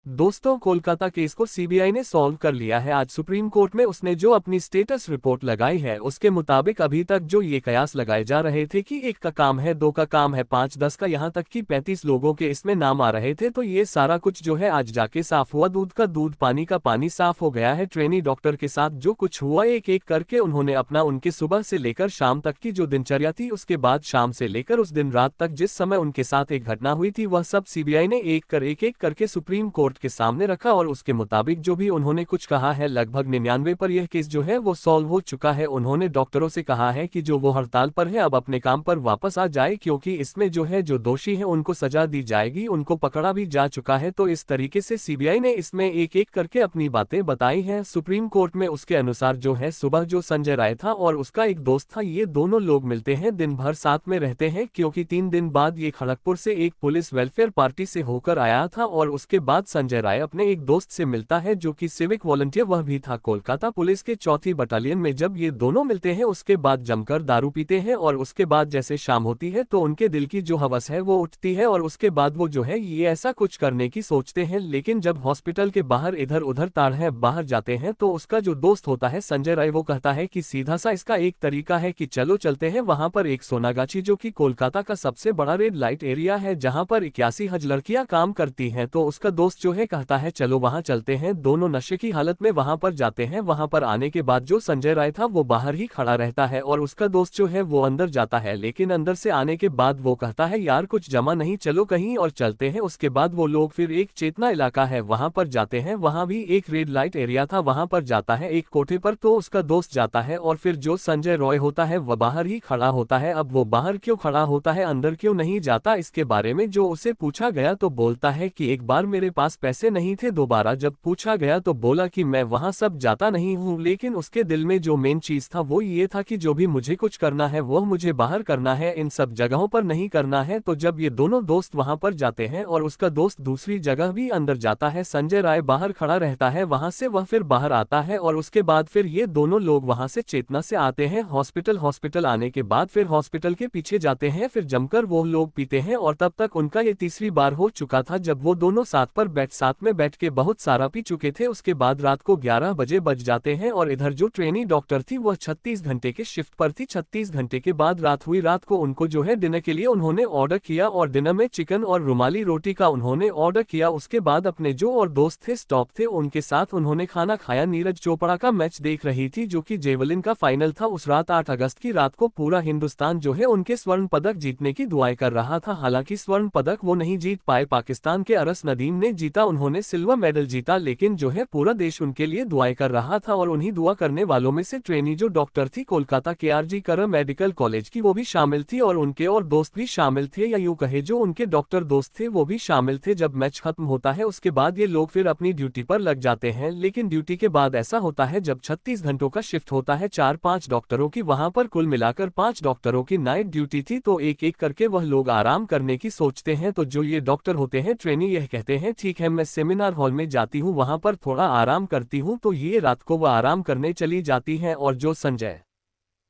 दोस्तों, कोलकाता केस को सीबीआई ने सॉल्व कर लिया है। आज सुप्रीम कोर्ट में उसने जो अपनी स्टेटस रिपोर्ट लगाई है उसके मुताबिक अभी तक जो ये कयास लगाए जा रहे थे कि एक का काम है, दो का काम है, 5-10 का, यहाँ तक कि 35 लोगों के इसमें नाम आ रहे थे, तो ये सारा कुछ जो है आज जाके साफ हुआ। दूध का दूध, पानी का पानी साफ हो गया है। ट्रेनी डॉक्टर के साथ जो कुछ हुआ, एक एक करके उन्होंने अपना, उनके सुबह से लेकर शाम तक की जो दिनचर्या थी, उसके बाद शाम से लेकर उस दिन रात तक जिस समय उनके साथ एक घटना हुई थी, वह सब सीबीआई ने एक एक करके सुप्रीम कोर्ट के सामने रखा। और उसके मुताबिक जो भी उन्होंने कुछ कहा है, लगभग 99 पर यह केस जो है वो सॉल्व हो चुका है। उन्होंने डॉक्टरों से कहा है कि जो वो हड़ताल पर है अब अपने काम पर वापस आ जाए, क्योंकि इसमें जो है जो दोषी है उनको सजा दी जाएगी, उनको पकड़ा भी जा चुका है। तो इस तरीके से सीबीआई ने इसमें एक एक करके अपनी बातें बताई हैं सुप्रीम कोर्ट में। उसके अनुसार जो है सुबह जो संजय राय था और उसका एक दोस्त था, ये दोनों लोग मिलते हैं, दिन भर साथ में रहते हैं, क्योंकि 3 दिन बाद ये खड़गपुर से एक पुलिस वेलफेयर पार्टी से होकर आया था। और उसके बाद संजय राय अपने एक दोस्त से मिलता है जो कि सिविक वॉलंटियर वह भी था कोलकाता पुलिस के 4वीं बटालियन में। जब ये दोनों मिलते हैं उसके बाद जमकर दारू पीते हैं, और उसके बाद जैसे शाम होती है तो उनके दिल की जो हवस है वो उठती है, और उसके बाद वो जो है ये ऐसा कुछ करने की सोचते हैं। लेकिन जब हॉस्पिटल के बाहर इधर उधर ताड़ बाहर जाते हैं तो उसका जो दोस्त होता है संजय राय, वो कहता है कि सीधा सा इसका एक तरीका है कि चलो चलते हैं वहां पर एक सोनागाछी, जो कि कोलकाता का सबसे बड़ा रेड लाइट एरिया है, जहां पर 81 हज लड़कियां काम करती हैं। तो उसका दोस्त जो है कहता है चलो वहां चलते हैं। दोनों नशे की हालत में वहां पर जाते हैं। वहां पर आने के बाद जो संजय राय था वो बाहर ही खड़ा रहता है, और उसका दोस्त जो है वो अंदर जाता है। लेकिन अंदर से आने के बाद वो कहता है यार कुछ जमा नहीं, चलो कहीं और चलते हैं। उसके बाद वो लोग फिर एक चेतना इलाका है वहां पर जाते हैं, वहां भी एक रेड लाइट एरिया था, वहां पर जाता है एक कोठे पर। तो उसका दोस्त जाता है और फिर जो संजय रॉय होता है वह बाहर ही खड़ा होता है। अब वो बाहर क्यों खड़ा होता है, अंदर क्यों नहीं जाता, इसके बारे में जो उसे पूछा गया तो बोलता है कि एक बार मेरे पास पैसे नहीं थे। दोबारा जब पूछा गया तो बोला कि मैं वहां सब जाता नहीं हूं, लेकिन उसके दिल में जो मेन चीज था वो ये था कि जो भी मुझे कुछ करना है वो मुझे बाहर करना है, इन सब जगहों पर नहीं करना है। तो जब ये दोनों दोस्त वहां पर जाते हैं और उसका दोस्त दूसरी जगह भी अंदर जाता है, संजय राय बाहर खड़ा रहता है, वहां से वह फिर बाहर आता है, और उसके बाद फिर ये दोनों लोग वहां से चेतना से आते हैं हॉस्पिटल आने के बाद फिर हॉस्पिटल के पीछे जाते हैं, फिर जमकर वो लोग पीते हैं। और तब तक उनका ये तीसरी बार हो चुका था जब वो दोनों साथ में बैठ के बहुत सारा पी चुके थे। उसके बाद रात को 11 बजे बज जाते हैं, और इधर जो ट्रेनी डॉक्टर थी वह 36 घंटे के शिफ्ट पर थी। 36 घंटे के बाद रात हुई। रात को उनको जो है डिनर के लिए उन्होंने ऑर्डर किया, और डिनर में चिकन और रुमाली रोटी का उन्होंने ऑर्डर किया। उसके बाद अपने जो और दोस्त थे, स्टॉप थे, उनके साथ उन्होंने खाना खाया। नीरज चोपड़ा का मैच देख रही थी जो कि जेवलिन का फाइनल था। उस रात 8 अगस्त की रात को पूरा हिंदुस्तान जो है उनके स्वर्ण पदक जीतने की दुआएं कर रहा था। हालांकि स्वर्ण पदक वो नहीं जीत पाए, पाकिस्तान के अरस नदीम ने जीता, उन्होंने सिल्वर मेडल जीता, लेकिन जो है पूरा देश उनके लिए दुआएं कर रहा था। और उन्हीं दुआ करने वालों में से ट्रेनी जो डॉक्टर थी कोलकाता के आरजी कर मेडिकल कॉलेज की, वो भी शामिल थी, और उनके और दोस्त भी शामिल थे, या यूं कहे जो उनके डॉक्टर दोस्त थे वो भी शामिल थे। जब मैच खत्म होता है उसके बाद ये लोग फिर अपनी ड्यूटी पर लग जाते हैं। लेकिन ड्यूटी के बाद ऐसा होता है जब 36 घंटों का शिफ्ट होता है 4-5 डॉक्टरों की, वहां पर कुल मिलाकर 5 डॉक्टरों की नाइट ड्यूटी थी, तो एक एक करके वह लोग आराम करने की सोचते हैं। तो जो ये डॉक्टर होते हैं ट्रेनी, यह कहते हैं ठीक है मैं सेमिनार हॉल में जाती हूँ, वहां पर थोड़ा आराम करती हूँ। तो ये रात को वह आराम करने चली जाती हैं, और जो संजय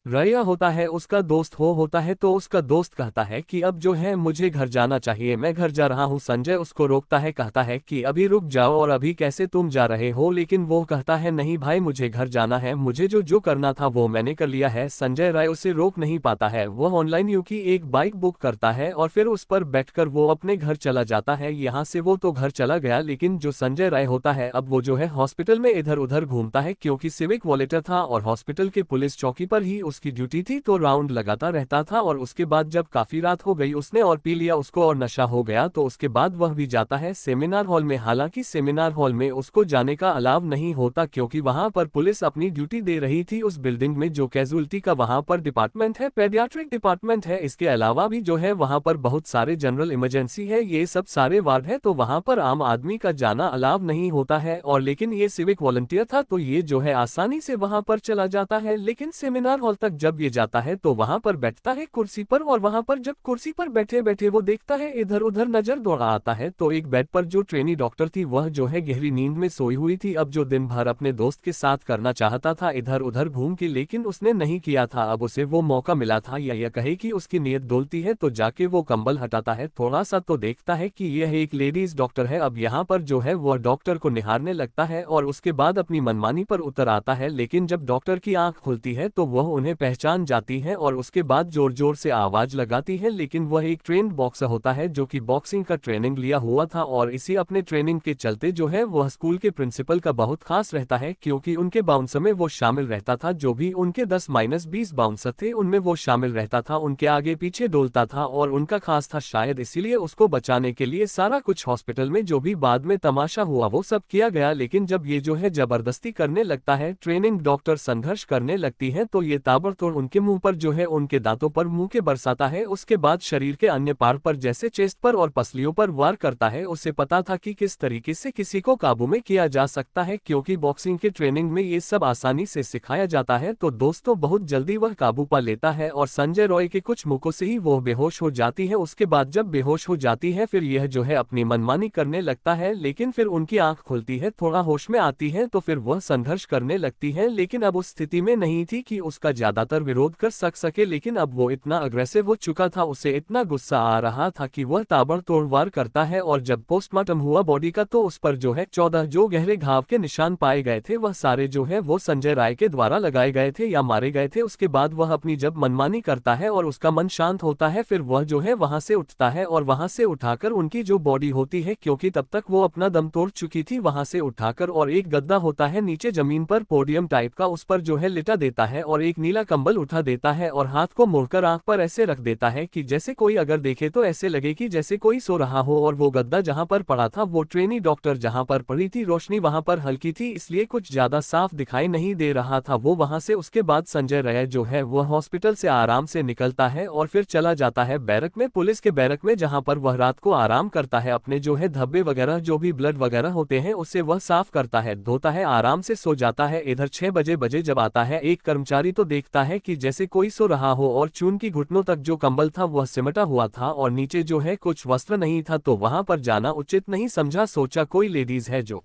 रया होता है उसका दोस्त होता है, तो उसका दोस्त कहता है कि अब जो है मुझे घर जाना चाहिए, मैं घर जा रहा हूँ। संजय उसको रोकता है, कहता है कि अभी रुक जाओ, और अभी कैसे तुम जा रहे हो। लेकिन वो कहता है नहीं भाई मुझे घर जाना है, मुझे जो जो करना था वो मैंने कर लिया है। संजय राय उसे रोक नहीं पाता है, वह ऑनलाइन यू की एक बाइक बुक करता है और फिर उस पर बैठकर वो अपने घर चला जाता है। यहाँ से वो तो घर चला गया, लेकिन जो संजय राय होता है अब वो जो है हॉस्पिटल में इधर उधर घूमता है, क्योंकि सिविक वॉलेटर था और हॉस्पिटल के पुलिस चौकी पर ही उसकी ड्यूटी थी, तो राउंड लगाता रहता था। और उसके बाद जब काफी रात हो गई, उसने और पी लिया, उसको और नशा हो गया, तो उसके बाद वह भी जाता है सेमिनार हॉल में। हालांकि सेमिनार हॉल में उसको जाने का अलाव नहीं होता, क्योंकि वहां पर पुलिस अपनी ड्यूटी दे रही थी। उस बिल्डिंग में जो कैजुअलिटी का वहां पर डिपार्टमेंट है, पेडियाट्रिक डिपार्टमेंट है, इसके अलावा भी जो है वहां पर बहुत सारे जनरल इमरजेंसी है, ये सब सारे वार्ड है, तो वहां पर आम आदमी का जाना अलाव नहीं होता है। और लेकिन ये सिविक वॉलंटियर था तो ये जो है आसानी से वहां पर चला जाता है। लेकिन सेमिनार हॉल तक जब ये जाता है तो वहां पर बैठता है कुर्सी पर, और वहां पर जब कुर्सी पर बैठे बैठे वो देखता है इधर उधर नजर दौड़ा आता है तो एक बेड पर जो ट्रेनी डॉक्टर थी वह जो है गहरी नींद में सोई हुई थी। अब जो दिन भर अपने दोस्त के साथ करना चाहता था इधर उधर घूम के, लेकिन उसने नहीं किया था, अब उसे वो मौका मिला था, या यह कहे कि उसकी नीयत डोलती है तो जाके वो कंबल हटाता है थोड़ा सा तो देखता है कि यह एक लेडीज डॉक्टर है। अब यहाँ पर जो है वह डॉक्टर को निहारने लगता है और उसके बाद अपनी मनमानी पर उतर आता है, लेकिन जब डॉक्टर की आंख खुलती है तो वह उन्हें पहचान जाती है और उसके बाद जोर जोर से आवाज लगाती है, लेकिन वह एक ट्रेंड बॉक्सर होता है जो कि बॉक्सिंग का ट्रेनिंग लिया हुआ था और इसी अपने ट्रेनिंग के चलते जो है वह स्कूल के प्रिंसिपल का बहुत खास रहता है, क्योंकि उनके बाउंसर में वो शामिल रहता था, जो भी उनके 10-20 बाउंसर थे उनमें वो शामिल रहता था, उनके आगे पीछे डोलता था और उनका खास था, शायद इसीलिए उसको बचाने के लिए सारा कुछ हॉस्पिटल में जो भी बाद में तमाशा हुआ वो सब किया गया। लेकिन जब ये जो है जबरदस्ती करने लगता है, ट्रेनिंग डॉक्टर संघर्ष करने लगती है तो ये ताबड़तोड़ उनके मुंह पर जो है उनके दांतों पर मुंह के बरसाता है, उसके बाद शरीर के अन्य पार्ट पर जैसे चेस्ट पर और पसलियों पर वार करता है। उसे पता था कि किस तरीके से किसी को काबू में किया जा सकता है, क्योंकि बॉक्सिंग के ट्रेनिंग में ये सब आसानी से सिखाया जाता है। तो दोस्तों बहुत जल्दी वह काबू पा लेता है और संजय रॉय के कुछ मुक्कों से ही वो बेहोश हो जाती है। उसके बाद जब बेहोश हो जाती है फिर यह जो है अपनी मनमानी करने लगता है, लेकिन फिर उनकी आंख खुलती है, थोड़ा होश में आती है तो फिर वह संघर्ष करने लगती है, लेकिन अब उस स्थिति में नहीं थी कि उसका ज्यादातर विरोध कर सके, लेकिन अब वो इतना अग्रेसिव हो चुका था, उसे इतना गुस्सा आ रहा था कि वह ताबड़तोड़ वार करता है। और जब पोस्टमार्टम हुआ बॉडी का तो उस पर जो है 14 जो गहरे घाव के निशान पाए गए थे वह सारे जो है वो संजय राय के द्वारा लगाए गए थे या मारे गए थे। उसके बाद वह अपनी जब मनमानी करता है और उसका मन शांत होता है फिर वह जो है वहां से उठता है और वहां से उठाकर उनकी जो बॉडी होती है, क्योंकि तब तक वो अपना दम तोड़ चुकी थी, वहां से उठाकर और एक गद्दा होता है नीचे जमीन पर पोडियम टाइप का, उस पर जो है लिटा देता है और एक नीला कंबल उठा देता है और हाथ को मोड़कर आंख पर ऐसे रख देता है कि जैसे कोई अगर देखे तो ऐसे लगे कि जैसे कोई सो रहा हो। और वो गद्दा जहां पर पड़ा था वो ट्रेनी डॉक्टर जहां पर पड़ी थी, रोशनी वहां पर हल्की थी इसलिए कुछ ज्यादा साफ दिखाई नहीं दे रहा था। वो वहां से उसके बाद संजय राय जो है वह हॉस्पिटल से आराम से निकलता है और फिर चला जाता है बैरक में, पुलिस के बैरक में, जहां पर वह रात को आराम करता है, अपने जो है धब्बे वगैरह जो भी ब्लड वगैरह होते हैं उससे वह साफ करता है, धोता है, आराम से सो जाता है। इधर 6 बजे जब आता है एक कर्मचारी तो देखता है कि जैसे कोई सो रहा हो और चून की घुटनों तक जो कंबल था वह सिमटा हुआ था और नीचे जो है कुछ वस्त्र नहीं था, तो वहां पर जाना उचित नहीं समझा, सोचा कोई लेडीज है जो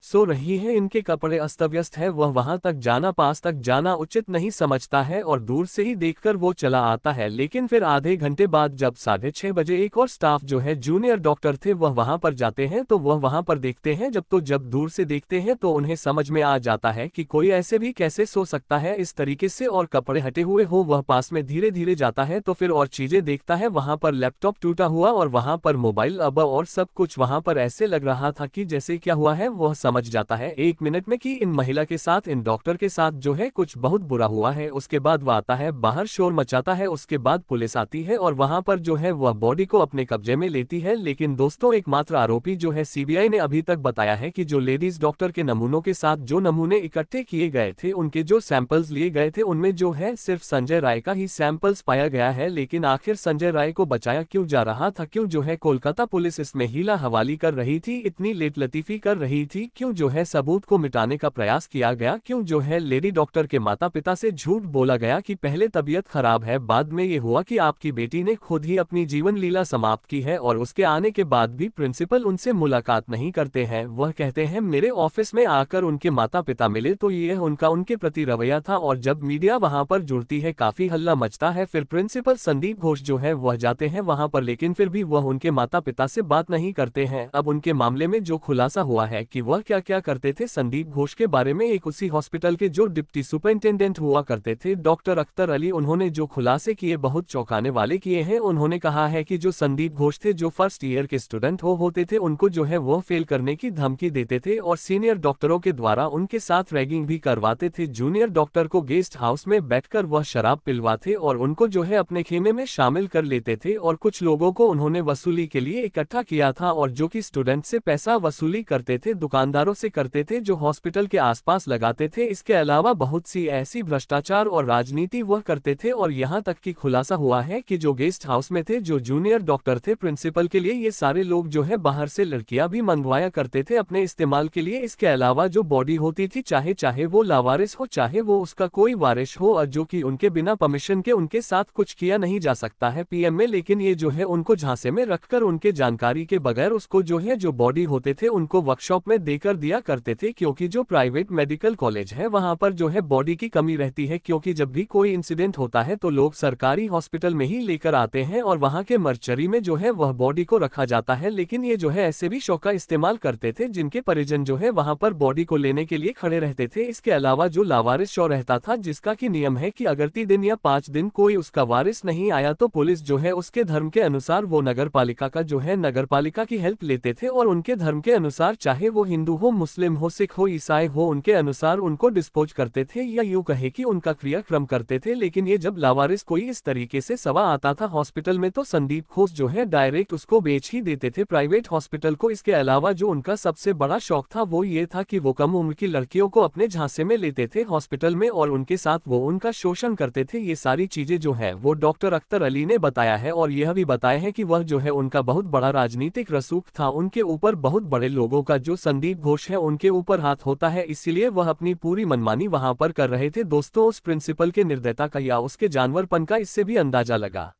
सो रही है, इनके कपड़े अस्त व्यस्त है, वह वहां तक जाना, पास तक जाना उचित नहीं समझता है और दूर से ही देखकर वो चला आता है। लेकिन फिर आधे घंटे बाद जब 6:30 बजे एक और स्टाफ जो है जूनियर डॉक्टर थे वह वहां पर जाते हैं तो वह वहां पर देखते हैं, जब दूर से देखते हैं तो उन्हें समझ में आ जाता है कि कोई ऐसे भी कैसे सो सकता है इस तरीके से और कपड़े हटे हुए हो। वह पास में धीरे धीरे जाता है तो फिर और चीजें देखता है, वहां पर लैपटॉप टूटा हुआ और वहां पर मोबाइल अब और सब कुछ वहां पर ऐसे लग रहा था कि जैसे क्या हुआ है वह समझ जाता है 1 मिनट में कि इन महिला के साथ, इन डॉक्टर के साथ जो है कुछ बहुत बुरा हुआ है। उसके बाद वह आता है बाहर, शोर मचाता है, उसके बाद पुलिस आती है और वहां पर जो है वह बॉडी को अपने कब्जे में लेती है। लेकिन दोस्तों एकमात्र आरोपी जो है सीबीआई ने अभी तक बताया है कि जो लेडीज डॉक्टर के नमूनों के साथ जो नमूने इकट्ठे किए गए थे, उनके जो सैंपल्स लिए गए थे उनमें जो है सिर्फ संजय राय का ही सैंपल्स पाया गया है। लेकिन आखिर संजय राय को बचाया क्यों जा रहा था, क्यों जो है कोलकाता पुलिस इसमें हीला हवाली कर रही थी, इतनी लेट लतीफी कर रही थी, क्यों जो है सबूत को मिटाने का प्रयास किया गया, क्यों जो है लेडी डॉक्टर के माता पिता से झूठ बोला गया कि पहले तबीयत खराब है, बाद में ये हुआ कि आपकी बेटी ने खुद ही अपनी जीवन लीला समाप्त की है। और उसके आने के बाद भी प्रिंसिपल उनसे मुलाकात नहीं करते हैं, वह कहते हैं मेरे ऑफिस में आकर उनके माता पिता मिले तो ये उनका उनके प्रति रवैया था। और जब मीडिया वहां पर जुड़ती है काफी हल्ला मचता है, फिर प्रिंसिपल संदीप घोष जो है वह जाते हैं वहां पर, लेकिन फिर भी वह उनके माता पिता से बात नहीं करते हैं। अब उनके मामले में जो खुलासा हुआ है कि वह क्या क्या करते थे संदीप घोष के बारे में, एक उसी हॉस्पिटल के जो डिप्टी सुपरिंटेंडेंट हुआ करते थे डॉक्टर अख्तर अली, उन्होंने जो खुलासे किए बहुत चौंकाने वाले किए हैं। उन्होंने कहा है कि जो संदीप घोष थे जो फर्स्ट ईयर के स्टूडेंट होते थे उनको जो है वो फेल करने की धमकी देते थे और सीनियर डॉक्टरों के द्वारा उनके साथ रैगिंग भी करवाते थे। जूनियर डॉक्टर को गेस्ट हाउस में बैठकर वह शराब पिलवाते और उनको जो है अपने खेमे में शामिल कर लेते थे और कुछ लोगों को उन्होंने वसूली के लिए इकट्ठा किया था और जो कि स्टूडेंट से पैसा वसूली करते थे, दुकानदार दुकानदारों से करते थे जो हॉस्पिटल के आसपास लगाते थे। इसके अलावा बहुत सी ऐसी भ्रष्टाचार और राजनीति वह करते थे और यहाँ तक कि खुलासा हुआ है कि जो गेस्ट हाउस में थे, जो जूनियर डॉक्टर थे प्रिंसिपल के लिए, ये सारे लोग जो है बाहर से लड़कियां भी मंगवाया करते थे अपने इस्तेमाल के लिए। इसके अलावा जो बॉडी होती थी, चाहे वो लावारिस हो चाहे वो उसका कोई वारिस हो, और जो कि उनके बिना परमिशन के उनके साथ कुछ किया नहीं जा सकता है पीएम में, लेकिन ये जो है उनको झांसे में रखकर उनके जानकारी के बगैर उसको जो बॉडी होते थे उनको वर्कशॉप में देकर दिया करते थे। क्योंकि जो प्राइवेट मेडिकल कॉलेज है वहां पर जो है बॉडी की कमी रहती है, क्योंकि जब भी कोई इंसिडेंट होता है तो लोग सरकारी हॉस्पिटल में ही लेकर आते हैं और वहां के मर्चरी में जो है वह बॉडी को रखा जाता है। लेकिन ये जो है ऐसे भी शो का इस्तेमाल करते थे जिनके परिजन जो है वहां पर बॉडी को लेने के लिए खड़े रहते थे। इसके अलावा जो लावारिस शो रहता था, जिसका की नियम है कि अगर 3 दिन या 5 दिन कोई उसका वारिस नहीं आया तो पुलिस जो है उसके धर्म के अनुसार वो नगरपालिका का जो है नगरपालिका की हेल्प लेते थे और उनके धर्म के अनुसार, चाहे वो हिंदू हो, मुस्लिम हो, सिख हो, ईसाई हो, उनके अनुसार उनको डिस्पोज करते थे या यूं कहे कि उनका क्रियाक्रम करते थे। लेकिन ये जब लावारिस कोई इस तरीके से सवा आता था हॉस्पिटल में तो संदीप घोष जो है डायरेक्ट उसको बेच ही देते थे प्राइवेट हॉस्पिटल को। इसके अलावा जो उनका सबसे बड़ा शौक था वो ये था कि वो कम उम्र की लड़कियों को अपने झांसे में लेते थे हॉस्पिटल में और उनके साथ वो उनका शोषण करते थे। ये सारी चीजें जो है वो डॉक्टर अख्तर अली ने बताया है और यह भी बताया है कि वह जो है उनका बहुत बड़ा राजनीतिक रसूख था, उनके ऊपर बहुत बड़े लोगों का जो संदीप घोष है उनके ऊपर हाथ होता है, इसीलिए वह अपनी पूरी मनमानी वहां पर कर रहे थे। दोस्तों, उस प्रिंसिपल के निर्दयता का या उसके जानवरपन का इससे भी अंदाजा लगा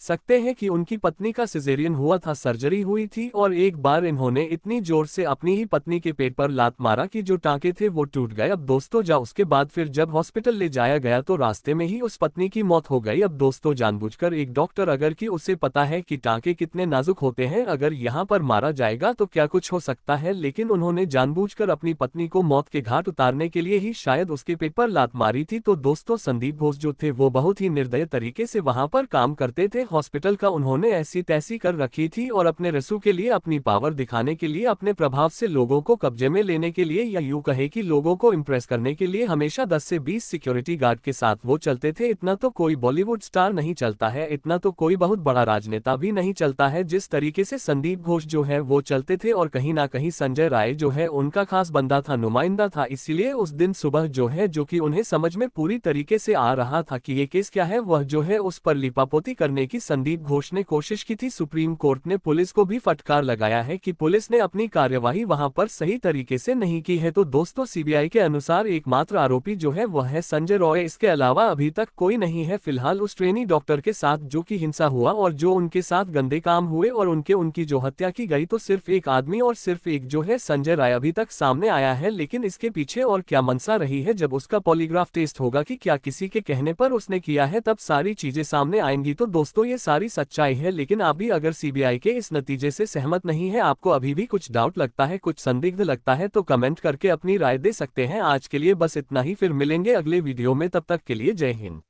सकते हैं कि उनकी पत्नी का सिजेरियन हुआ था, सर्जरी हुई थी और एक बार इन्होंने इतनी जोर से अपनी ही पत्नी के पेट पर लात मारा कि जो टांके थे वो टूट गए। अब दोस्तों उसके बाद फिर जब हॉस्पिटल ले जाया गया तो रास्ते में ही उस पत्नी की मौत हो गई। अब दोस्तों, जानबूझकर एक डॉक्टर अगर कि उसे पता है कि टांके कितने नाजुक होते हैं, अगर यहाँ पर मारा जाएगा तो क्या कुछ हो सकता है, लेकिन उन्होंने जानबूझकर अपनी पत्नी को मौत के घाट उतारने के लिए ही शायद उसके पेट पर लात मारी थी। तो दोस्तों, संदीप घोष जो थे वो बहुत ही निर्दय तरीके से वहां पर काम करते थे। हॉस्पिटल का उन्होंने ऐसी तैसी कर रखी थी और अपने रसू के लिए, अपनी पावर दिखाने के लिए, अपने प्रभाव से लोगों को कब्जे में लेने के लिए या यूं कहे कि लोगों को इम्प्रेस करने के लिए हमेशा 10 से 20 सिक्योरिटी गार्ड के साथ वो चलते थे। इतना तो कोई बॉलीवुड स्टार नहीं चलता है, इतना तो कोई बहुत बड़ा राजनेता भी नहीं चलता है जिस तरीके से संदीप घोष जो है वो चलते थे। और कहीं ना कहीं संजय राय जो है उनका खास बंदा था, नुमाइंदा था। इसीलिए उस दिन सुबह जो है, जो कि उन्हें समझ में पूरी तरीके से आ रहा था कि ये केस क्या है, वह जो है उस पर लिपापोती करने की संदीप घोष ने कोशिश की थी। सुप्रीम कोर्ट ने पुलिस को भी फटकार लगाया है कि पुलिस ने अपनी कार्यवाही वहां पर सही तरीके से नहीं की है। तो दोस्तों, सीबीआई के अनुसार एकमात्र आरोपी जो है वह है संजय रॉय। इसके अलावा अभी तक कोई नहीं है फिलहाल उस ट्रेनी डॉक्टर के साथ जो कि हिंसा हुआ और जो उनके साथ गंदे काम हुए और उनकी जो हत्या की गई। तो सिर्फ एक आदमी और सिर्फ एक जो है संजय राय अभी तक सामने आया है, लेकिन इसके पीछे और क्या मंशा रही है, जब उसका पॉलीग्राफ टेस्ट होगा कि क्या किसी के कहने पर उसने किया है, तब सारी चीजें सामने आएंगी। तो दोस्तों, ये सारी सच्चाई है, लेकिन आप भी अगर सीबीआई के इस नतीजे से सहमत नहीं है, आपको अभी भी कुछ डाउट लगता है, कुछ संदिग्ध लगता है, तो कमेंट करके अपनी राय दे सकते हैं। आज के लिए बस इतना ही, फिर मिलेंगे अगले वीडियो में, तब तक के लिए जय हिंद।